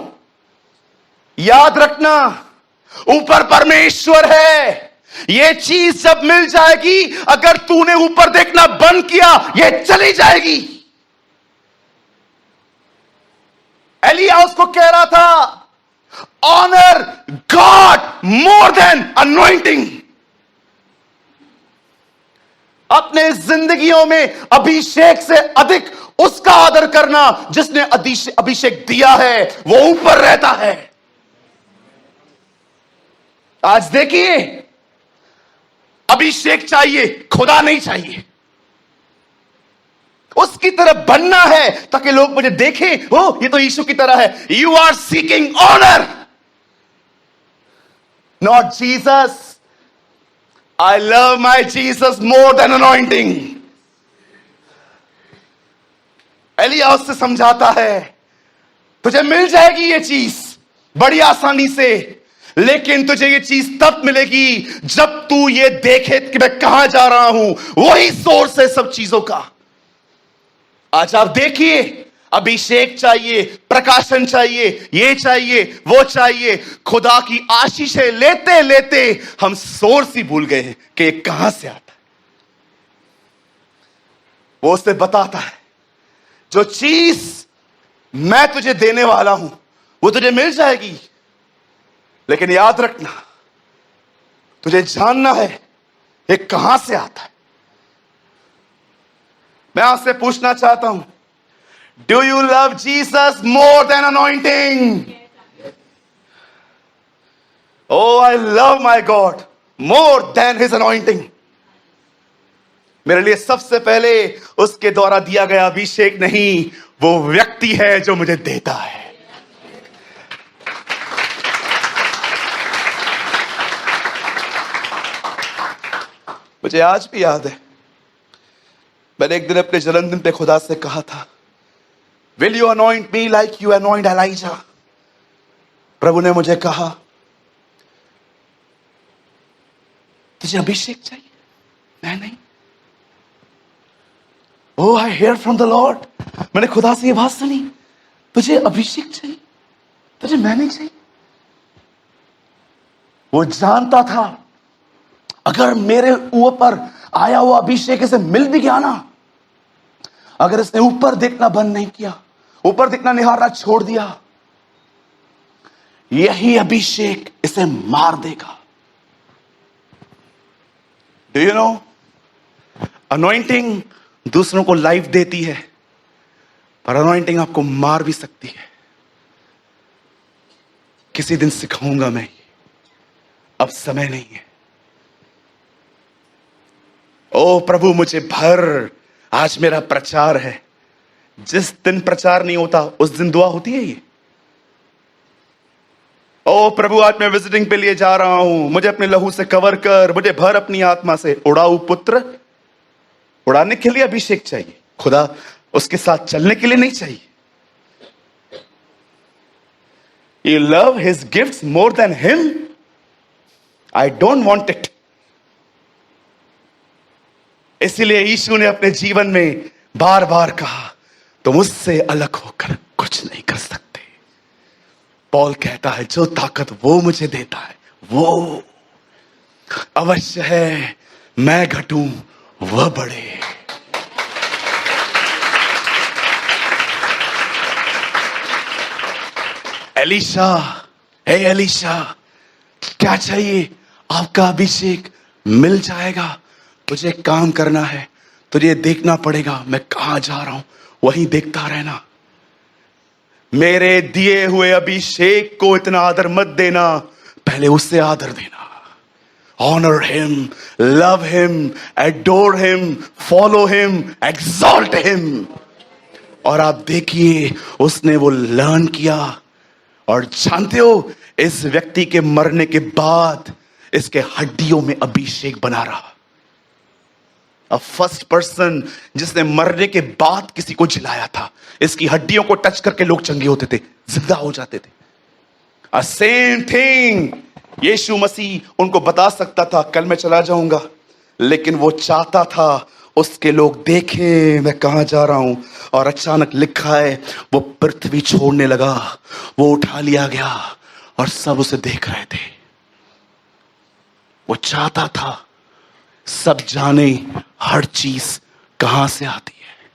याद रखना, ऊपर परमेश्वर है। ये चीज जब मिल जाएगी, अगर तूने ऊपर देखना बंद किया, ये चली जाएगी। एलिया उसको कह रहा था honour God more than anointing. अपने जिंदगियों में अभिषेक से अधिक उसका आदर करना जिसने अभिषेक दिया है, वो ऊपर रहता है। आज देखिए, अभिषेक चाहिए, खुदा नहीं चाहिए। उसकी तरह बनना है ताकि लोग मुझे देखें, ओ ये तो यीशु की तरह है। You are seeking honour, not Jesus. I love my Jesus more than anointing. एलिया उससे समझाता है तुझे मिल जाएगी ये चीज बड़ी आसानी से, लेकिन तुझे ये चीज तब मिलेगी जब तू ये देखे कि मैं कहां जा रहा हूं। वही सोर्स है सब चीजों का। आज आप देखिए, अभिषेक चाहिए, प्रकाशन चाहिए, ये चाहिए, वो चाहिए। खुदा की आशीषें लेते लेते हम सोर्स ही भूल गए कि ये कहां से आता है। वो उसे बताता है जो चीज मैं तुझे देने वाला हूं वो तुझे मिल जाएगी, लेकिन याद रखना, तुझे जानना है ये कहां से आता है। मैं आपसे पूछना चाहता हूं, do you love Jesus more than anointing? Oh I love my God more than his anointing. मेरे लिए सबसे पहले उसके द्वारा दिया गया अभिषेक नहीं, वो व्यक्ति है जो मुझे देता है। मुझे आज भी याद है, मैंने एक दिन अपने जन्मदिन पे खुदा से कहा था, will you anoint me like you anoint Elijah? प्रभु ने मुझे कहा तुझे अभिषेक चाहिए? मैं नहीं। Oh, I hear from the Lord. मैंने खुदा से ये बात सुनी, तुझे अभिषेक चाहिए, तुझे मैं नहीं चाहिए। वो जानता था अगर मेरे ऊपर आया हुआ अभिषेक इसे मिल भी गया ना, अगर इसने ऊपर देखना बंद नहीं किया, ऊपर देखना निहारना छोड़ दिया, यही अभिषेक इसे मार देगा। डू यू नो, अनॉइंटिंग दूसरों को लाइफ देती है, पर अनॉइंटिंग आपको मार भी सकती है। किसी दिन सिखाऊंगा मैं, अब समय नहीं है। ओ प्रभु मुझे भर, आज मेरा प्रचार है। जिस दिन प्रचार नहीं होता उस दिन दुआ होती है ये। ओ प्रभु आज मैं विजिटिंग पे लिए जा रहा हूं, मुझे अपने लहू से कवर कर, मुझे भर अपनी आत्मा से। उड़ाऊ पुत्र, उड़ाने के लिए अभिषेक चाहिए, खुदा उसके साथ चलने के लिए नहीं चाहिए। You love his gifts more than him? I don't want it. इसीलिए यीशु ने अपने जीवन में बार बार कहा, तुम उससे अलग होकर कुछ नहीं कर सकते। पौल कहता है जो ताकत वो मुझे देता है वो अवश्य है मैं घटूं वह बढ़े। एलीशा, हे एलीशा, क्या चाहिए? आपका अभिषेक मिल जाएगा। तुझे काम करना है, तुझे देखना पड़ेगा मैं कहां जा रहा हूं, वहीं देखता रहना। मेरे दिए हुए अभिषेक को इतना आदर मत देना, पहले उससे आदर देना। Honour him, love him, adore him, follow him, exalt him. और आप देखिए उसने वो लर्न किया। और जानते हो इस व्यक्ति के मरने के बाद इसके हड्डियों में अभिषेक बना रहा। अ फर्स्ट पर्सन जिसने मरने के बाद किसी को जिलाया था। इसकी हड्डियों को टच करके लोग चंगे होते थे, जिंदा हो जाते थे। अ सेम थिंग यीशु मसीह उनको बता सकता था कल मैं चला जाऊंगा, लेकिन वो चाहता था उसके लोग देखें मैं कहां जा रहा हूं। और अचानक लिखा है वो पृथ्वी छोड़ने लगा, वो उठा लिया गया और सब उसे देख रहे थे। वो चाहता था सब जाने हर चीज कहां से आती है।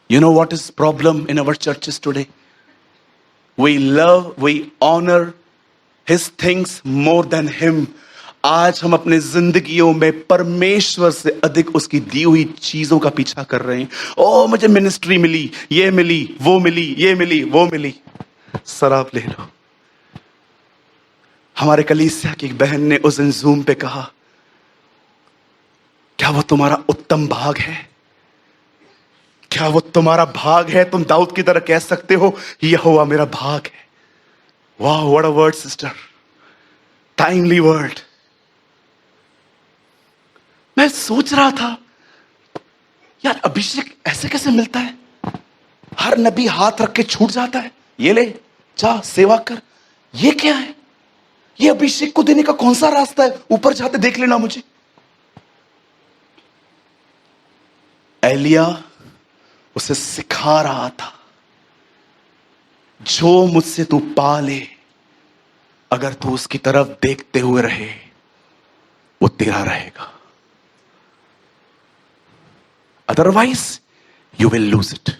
You know what is problem in our churches today? We love, we honour his things more than him. आज हम अपने जिंदगियों में परमेश्वर से अधिक उसकी दी हुई चीजों का पीछा कर रहे हैं। ओ मुझे मिनिस्ट्री मिली, ये मिली, वो मिली, ये मिली, वो मिली। सर आप ले लो। हमारे कलीसिया की एक बहन ने उस दिन जूम पे कहा, क्या वो तुम्हारा उत्तम भाग है? क्या वो तुम्हारा भाग है? तुम दाऊद की तरह कह सकते हो यहोवा मेरा भाग है। वाह, what a word sister, timely word. मैं सोच रहा था यार अभिषेक ऐसे कैसे मिलता है? हर नबी हाथ रख के छूट जाता है, ये ले जा सेवा कर। ये क्या है? ये अभिषेक को देने का कौन सा रास्ता है? ऊपर जाते देख लेना मुझे। एलिया उसे सिखा रहा था, जो मुझसे तू पा ले, अगर तू उसकी तरफ देखते हुए रहे वो तेरा रहेगा, otherwise you will lose it.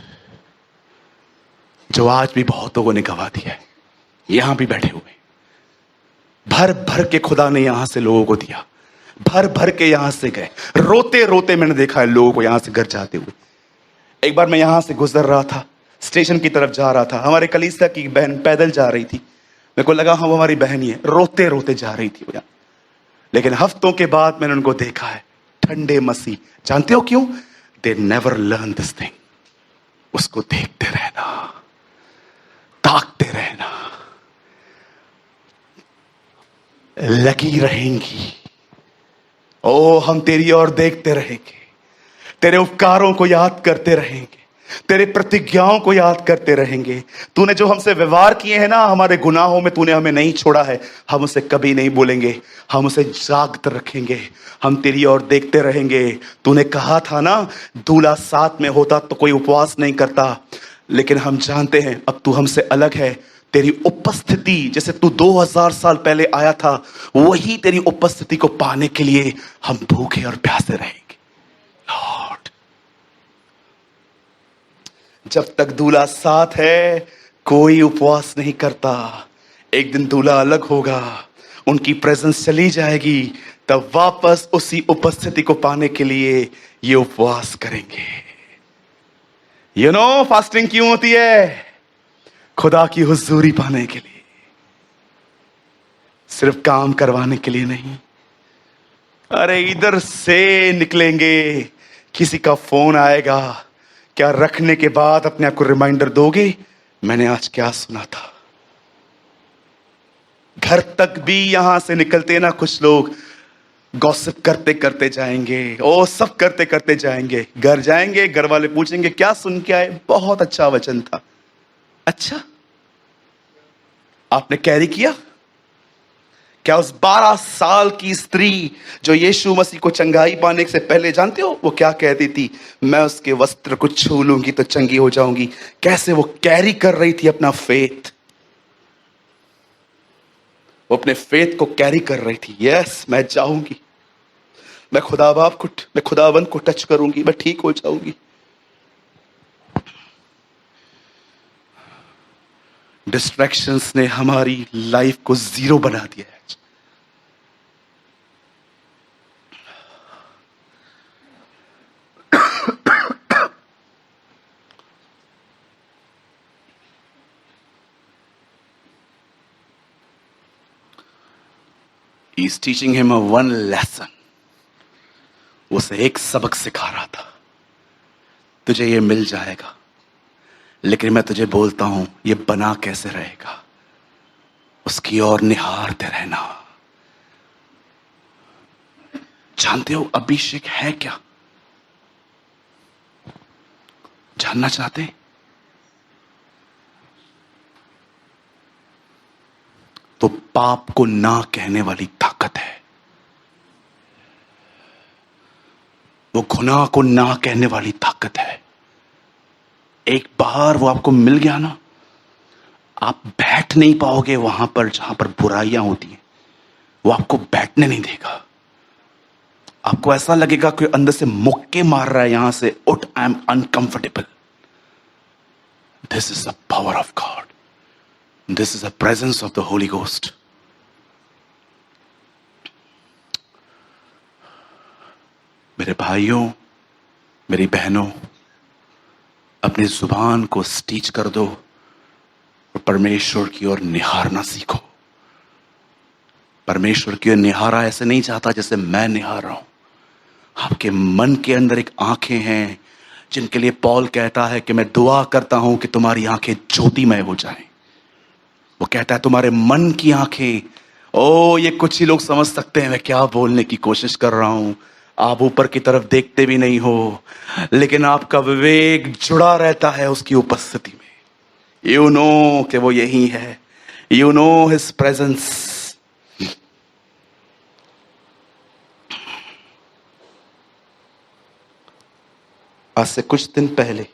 जो आज भी बहुत लोगों ने गवा दिया है, यहां भी बैठे हुए भर भर के खुदा ने यहां से लोगों को दिया, भर भर के यहां से गए। रोते रोते मैंने देखा है लोगों को यहां से घर जाते हुए। एक बार मैं यहां से गुजर रहा था, स्टेशन की तरफ जा रहा था, हमारे कलीसिया की बहन पैदल जा रही थी। मेरे को लगा हाँ वो हमारी बहन ही है, रोते रोते जा रही थी वो। लेकिन हफ्तों के बाद मैंने उनको देखा है, ठंडे मसीह। जानते हो क्यों? They never learn this thing. उसको देखते रहना, ताकते रहना, लगी रहेंगी। ओ हम तेरी ओर देखते रहेंगे, तेरे उपकारों को याद करते रहेंगे, तेरे प्रतिज्ञाओं को याद करते रहेंगे। तूने जो हमसे व्यवहार किए हैं ना, हमारे गुनाहों में तूने हमें नहीं छोड़ा है, हम उसे कभी नहीं भूलेंगे, हम उसे जागत रखेंगे, हम तेरी ओर देखते रहेंगे। तूने कहा था ना दूल्हा साथ में होता तो कोई उपवास नहीं करता, लेकिन हम जानते हैं अब तू हमसे अलग है। तेरी उपस्थिति, जैसे तू 2000 साल पहले आया था, वही तेरी उपस्थिति को पाने के लिए हम भूखे और प्यासे रहेंगे लॉर्ड। जब तक दूल्हा साथ है कोई उपवास नहीं करता। एक दिन दूल्हा अलग होगा, उनकी प्रेजेंस चली जाएगी, तब वापस उसी उपस्थिति को पाने के लिए ये उपवास करेंगे। यू नो फास्टिंग क्यों होती है? खुदा की हुजूरी पाने के लिए, सिर्फ काम करवाने के लिए नहीं। अरे इधर से निकलेंगे, किसी का फोन आएगा, क्या रखने के बाद अपने आप को रिमाइंडर दोगे मैंने आज क्या सुना था? घर तक भी यहां से निकलते ना कुछ लोग गॉसिप करते करते जाएंगे, ओ सब करते करते जाएंगे। घर जाएंगे, घर वाले पूछेंगे क्या सुन के आए? बहुत अच्छा वचन था। अच्छा, आपने कैरी किया क्या? उस 12 साल की स्त्री जो यीशु मसीह को चंगाई पाने से पहले, जानते हो वो क्या कहती थी? मैं उसके वस्त्र को छू लूंगी तो चंगी हो जाऊंगी। कैसे वो कैरी कर रही थी अपना फेथ, वो अपने फेथ को कैरी कर रही थी। यस, मैं जाऊंगी, मैं खुदाबंद को टच करूंगी, मैं ठीक हो जाऊंगी। डिस्ट्रैक्शंस ने हमारी लाइफ को जीरो बना दिया है। He's teaching him a one lesson. उसे एक सबक सिखा रहा था, तुझे ये मिल जाएगा, लेकिन मैं तुझे बोलता हूं ये बना कैसे रहेगा, उसकी ओर निहारते रहना। जानते हो अभिषेक है क्या? जानना चाहते हैं? तो पाप को ना कहने वाली ताकत है, वो गुनाह को ना कहने वाली ताकत है। एक बार वो आपको मिल गया ना, आप बैठ नहीं पाओगे वहां पर जहां पर बुराइयां होती हैं। वो आपको बैठने नहीं देगा। आपको ऐसा लगेगा कोई अंदर से मुक्के मार रहा है, यहां से उठ, I am uncomfortable. This is the power of God, this is the presence of the Holi ghost. मेरे भाइयों, मेरी बहनों, अपनी जुबान को स्टीच कर दो और परमेश्वर की ओर निहारना सीखो। परमेश्वर की ओर निहारा ऐसे नहीं चाहता जैसे मैं निहार रहा हूं। आपके मन के अंदर एक आंखें हैं जिनके लिए पौल कहता है कि मैं दुआ करता हूं कि तुम्हारी आंखें ज्योतिमय हो जाएं। वो कहता है तुम्हारे मन की आंखें। ओ, ये कुछ ही लोग समझ सकते हैं मैं क्या बोलने की कोशिश कर रहा हूं। आप ऊपर की तरफ देखते भी नहीं हो, लेकिन आपका विवेक जुड़ा रहता है उसकी उपस्थिति में। यू नो कि वो यही है, यू नो हिज प्रेजेंस। आज से कुछ दिन पहले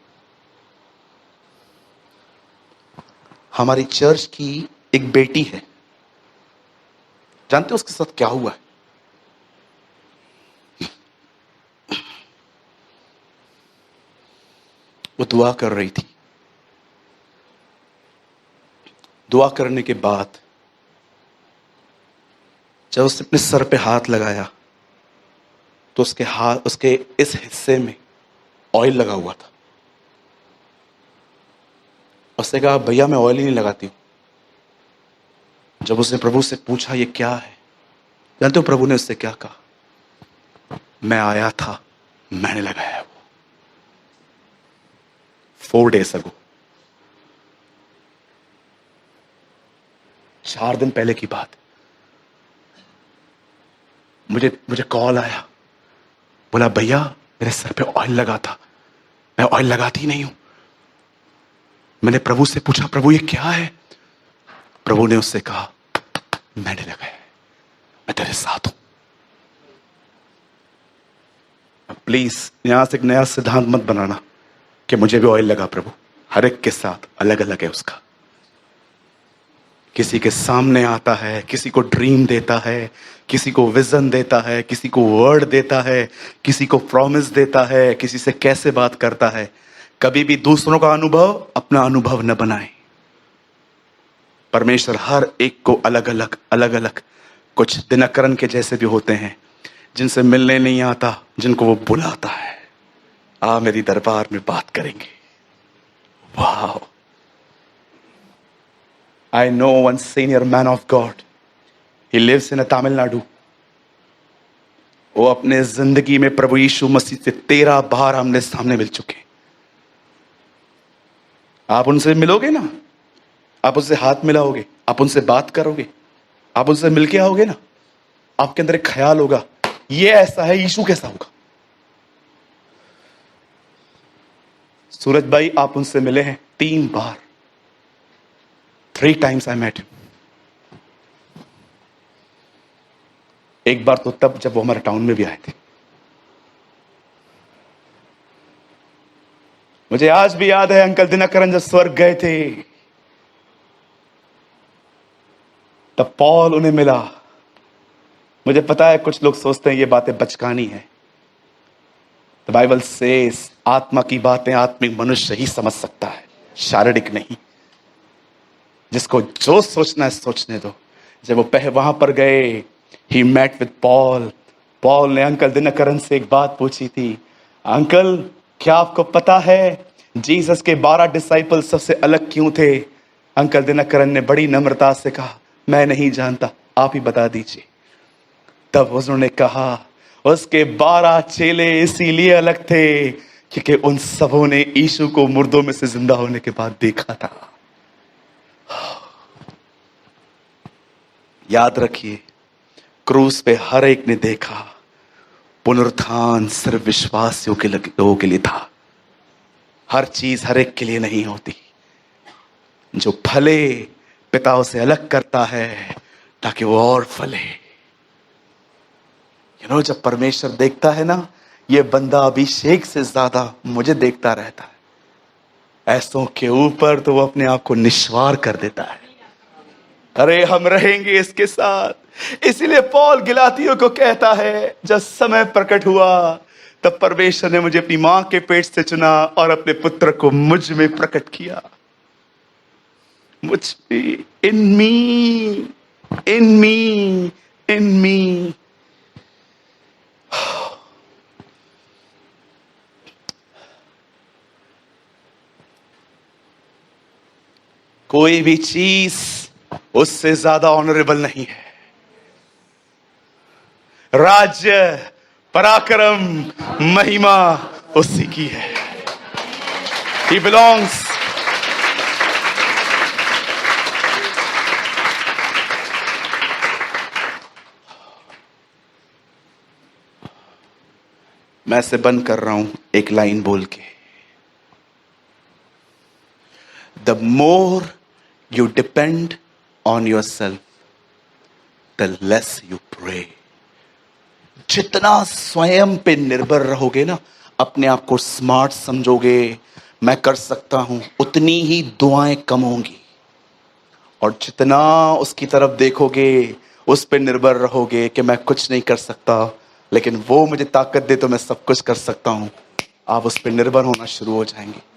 हमारी चर्च की एक बेटी है, जानते हो उसके साथ क्या हुआ है? वो दुआ कर रही थी। दुआ करने के बाद जब उसने अपने सर पे हाथ लगाया तो उसके इस हिस्से में ऑयल लगा हुआ था। उसने कहा भैया मैं ऑयल ही नहीं लगाती हूं। जब उसने प्रभु से पूछा ये क्या है, जानते हो प्रभु ने उससे क्या कहा? मैं आया था, मैंने लगाया वो 4 days ago, 4 दिन पहले की बात। मुझे कॉल आया, बोला भैया मेरे सर पे ऑयल लगा था, मैं ऑयल लगाती ही नहीं हूं। मैंने प्रभु से पूछा प्रभु ये क्या है? प्रभु ने उससे कहा मैंने लगाया, मैं तेरे साथ हूं। प्लीज यहां से एक नया सिद्धांत मत बनाना कि मुझे भी ऑयल लगा प्रभु। हर एक के साथ अलग अलग है उसका। किसी के सामने आता है, किसी को ड्रीम देता है, किसी को विजन देता है, किसी को वर्ड देता है, किसी को प्रॉमिस देता है, किसी से कैसे बात करता है। कभी भी दूसरों का अनुभव अपना अनुभव न बनाए। परमेश्वर हर एक को अलग अलग, कुछ दिनकरन के जैसे भी होते हैं, जिनसे मिलने नहीं आता, जिनको वो बुलाता है, आ मेरी दरबार में बात करेंगे। वाह! I know one senior man of God. He lives in Tamil Nadu. वो अपने जिंदगी में प्रभु यीशु मसीह से 13 बार आमने सामने मिल चुके। आप उनसे मिलोगे ना, आप उनसे हाथ मिलाओगे, आप उनसे बात करोगे, आप उनसे मिलके आओगे ना, आपके अंदर एक ख्याल होगा, ये ऐसा है, यीशु कैसा होगा। सूरज भाई, आप उनसे मिले हैं 3 बार। 3 times I met him. एक बार तो तब जब वो हमारे टाउन में भी आए थे। मुझे आज भी याद है अंकल दिनकरन जब स्वर्ग गए थे, तब पॉल उन्हें मिला। मुझे पता है कुछ लोग सोचते हैं ये बातें बचकानी है। द बाइबल सेज आत्मा की बातें आत्मिक मनुष्य ही समझ सकता है, शारीरिक नहीं। जिसको जो सोचना है सोचने दो। जब वो वहां पर गए, he met with Paul. Paul ने अंकल दिनकरन से एक बात पूछी थी, अंकल क्या आपको पता है जीसस के 12 डिसाइपल सबसे अलग क्यों थे? अंकल दिनकरन ने बड़ी नम्रता से कहा, मैं नहीं जानता, आप ही बता दीजिए। तब उन्होंने कहा, उसके 12 चेले इसीलिए अलग थे क्योंकि उन सबों ने यीशु को मुर्दों में से जिंदा होने के बाद देखा था। याद रखिए, क्रूस पे हर एक ने देखा, पुनरुत्थान सिर्फ विश्वासियों के लोगों के लिए था। हर चीज हर एक के लिए नहीं होती। जो फले पिता उसे अलग करता है ताकि वो और फले। जब परमेश्वर देखता है ना, ये बंदा अभिषेक से ज्यादा मुझे देखता रहता है, ऐसों के ऊपर तो वो अपने आप को निस्वार कर देता है। अरे हम रहेंगे इसके साथ। इसीलिए पौल गलातियों को कहता है, जब समय प्रकट हुआ तब परमेश्वर ने मुझे अपनी मां के पेट से चुना और अपने पुत्र को मुझ में प्रकट किया। मुझ में, इन मी, इन मी, इन मी। कोई भी चीज उससे ज्यादा ऑनरेबल नहीं है। राज्य, पराक्रम, महिमा उसी की है। He belongs. मैं से बंद कर रहा हूं एक लाइन बोल के, the more you depend on yourself, the less you pray. जितना स्वयं पे निर्भर रहोगे ना, अपने आप को स्मार्ट समझोगे, मैं कर सकता हूं, उतनी ही दुआएं कम होंगी। और जितना उसकी तरफ देखोगे, उस पे निर्भर रहोगे कि मैं कुछ नहीं कर सकता, लेकिन वो मुझे ताकत दे तो मैं सब कुछ कर सकता हूं, आप उस पे निर्भर होना शुरू हो जाएंगे।